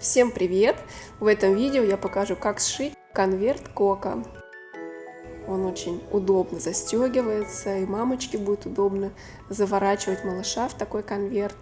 Всем привет! В этом видео я покажу, как сшить конверт Кока. Он очень удобно застегивается, и мамочке будет удобно заворачивать малыша в такой конверт.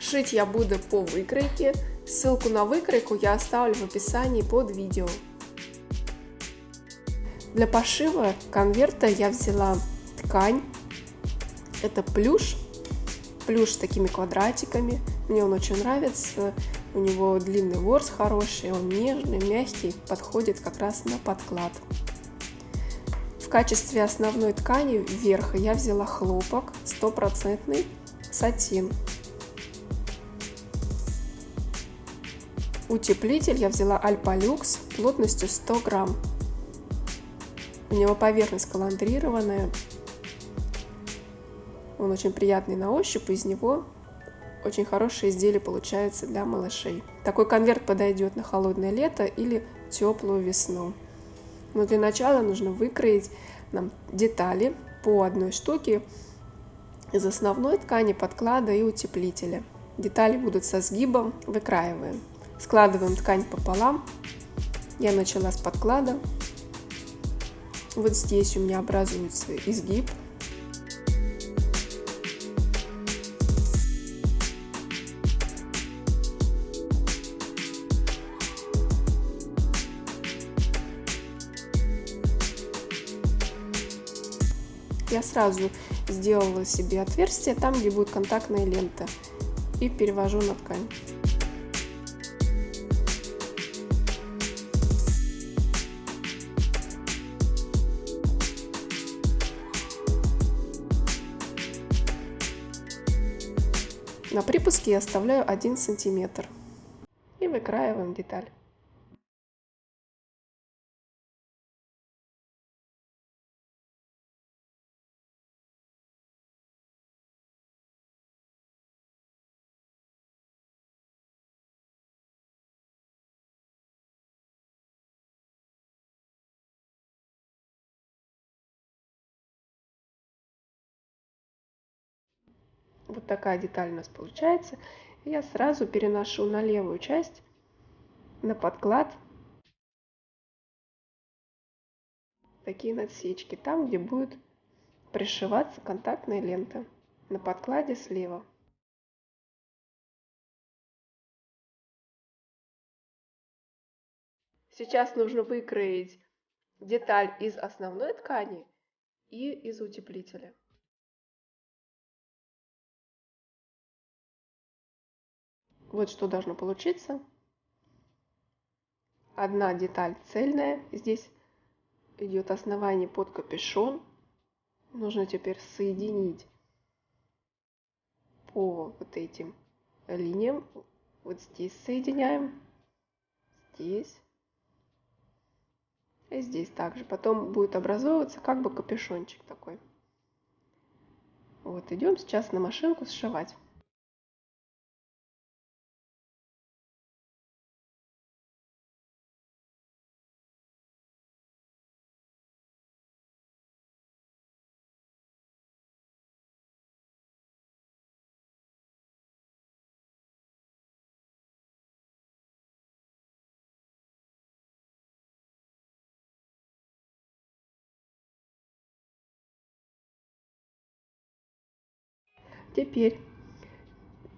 Шить я буду по выкройке. Ссылку на выкройку я оставлю в описании под видео. Для пошива конверта я взяла ткань. Это плюш с такими квадратиками. Мне он очень нравится. У него длинный ворс хороший, он нежный, мягкий, подходит как раз на подклад. В качестве основной ткани верха я взяла хлопок 100% сатин. Утеплитель я взяла Альпалюкс плотностью 100 грамм. У него поверхность коландрированная. Он очень приятный на ощупь, из него очень хорошие изделия получаются для малышей. Такой конверт подойдет на холодное лето или теплую весну. Но для начала нужно выкроить нам детали по одной штуке из основной ткани, подклада и утеплителя. Детали будут со сгибом, выкраиваем. Складываем ткань пополам. Я начала с подклада. Вот здесь у меня образуется изгиб. Я сразу сделала себе отверстие там, где будет контактная лента, и перевожу на ткань. На припуске я оставляю 1 сантиметр и выкраиваем деталь. Вот такая деталь у нас получается. Я сразу переношу на левую часть, на подклад, такие насечки, там, где будет пришиваться контактная лента, на подкладе слева. Сейчас нужно выкроить деталь из основной ткани и из утеплителя. Вот что должно получиться. Одна деталь цельная. Здесь идет основание под капюшон. Нужно теперь соединить по вот этим линиям. Вот здесь соединяем. Здесь. И здесь также. Потом будет образовываться как бы капюшончик такой. Вот, идем сейчас на машинку сшивать. Теперь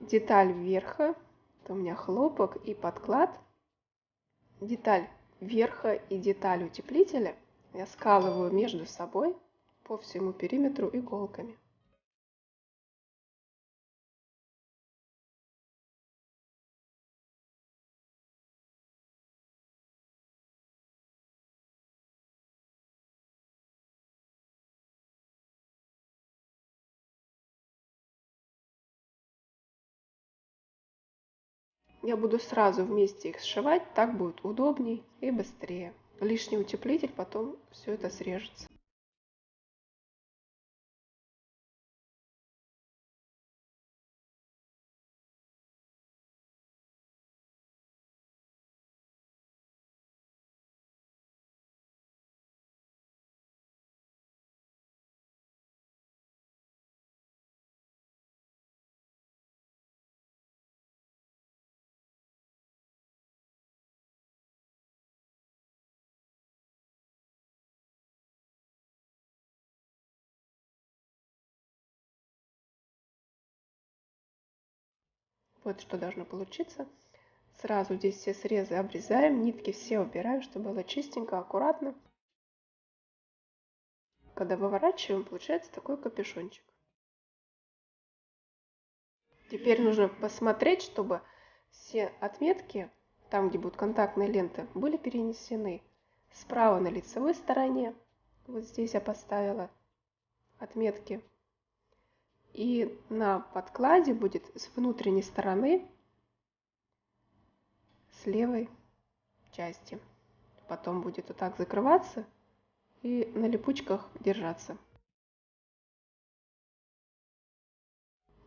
деталь верха, это у меня хлопок и подклад, деталь верха и деталь утеплителя я скалываю между собой по всему периметру иголками. Я буду сразу вместе их сшивать, так будет удобней и быстрее. Лишний утеплитель потом все это срежется. Вот что должно получиться. Сразу здесь все срезы обрезаем, нитки все убираем, чтобы было чистенько, аккуратно. Когда выворачиваем, получается такой капюшончик. Теперь нужно посмотреть, чтобы все отметки, там, где будут контактные ленты, были перенесены. Справа на лицевой стороне, вот здесь я поставила отметки. И на подкладе будет с внутренней стороны, с левой части. Потом будет вот так закрываться и на липучках держаться.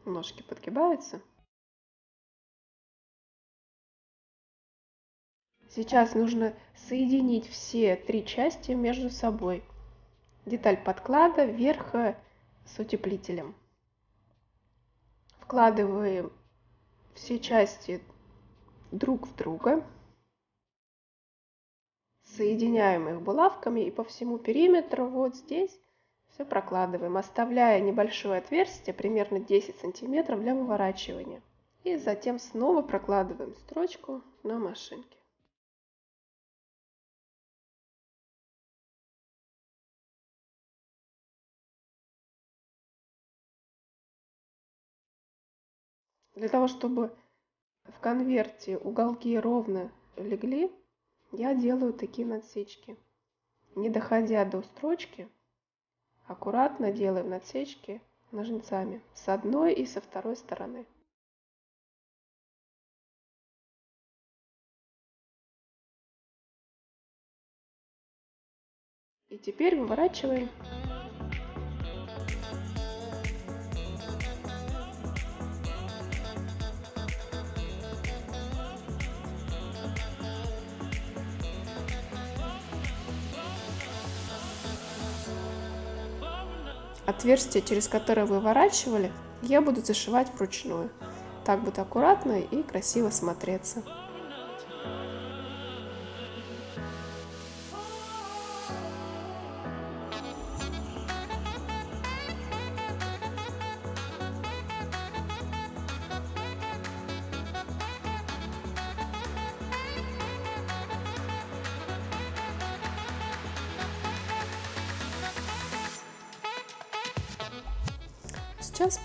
Ножки подгибаются. Сейчас нужно соединить все три части между собой. Деталь подклада, верха с утеплителем. Вкладываем все части друг в друга. Соединяем их булавками и по всему периметру вот здесь все прокладываем, оставляя небольшое отверстие, примерно 10 сантиметров для выворачивания. И затем снова прокладываем строчку на машинке. Для того, чтобы в конверте уголки ровно легли, я делаю такие надсечки. Не доходя до строчки, аккуратно делаем надсечки ножницами с одной и со второй стороны. И теперь выворачиваем. Отверстие, через которое выворачивали, я буду зашивать вручную. Так будет аккуратно и красиво смотреться. Сейчас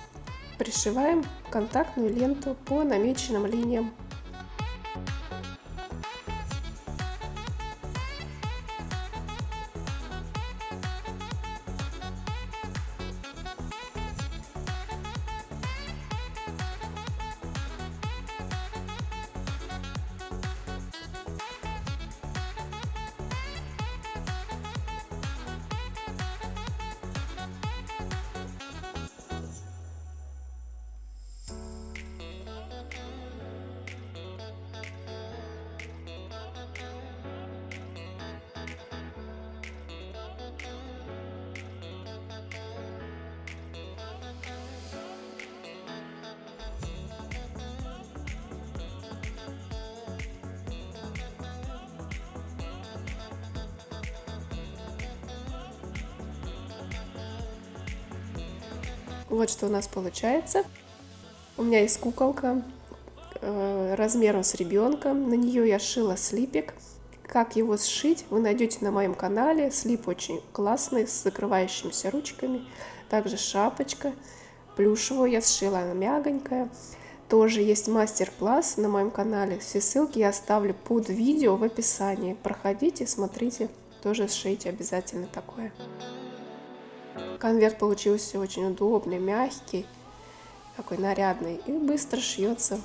пришиваем контактную ленту по намеченным линиям. Вот что у нас получается. У меня есть куколка размером с ребенком. На нее я шила слипик. Как его сшить, вы найдете на моем канале. Слип очень классный, с закрывающимися ручками. Также шапочка плюшевую я сшила, она мягонькая. Тоже есть мастер-класс на моем канале. Все ссылки я оставлю под видео в описании. Проходите, смотрите, тоже сшейте обязательно такое. Конверт получился очень удобный, мягкий, такой нарядный и быстро шьется.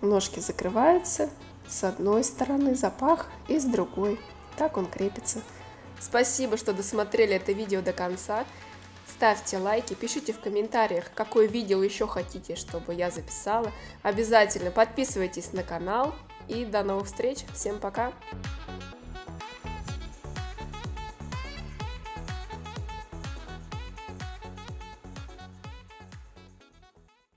Ножки закрываются с одной стороны, запах, и с другой. Так он крепится. Спасибо, что досмотрели это видео до конца. Ставьте лайки, пишите в комментариях, какое видео еще хотите, чтобы я записала. Обязательно подписывайтесь на канал. И до новых встреч. Всем пока!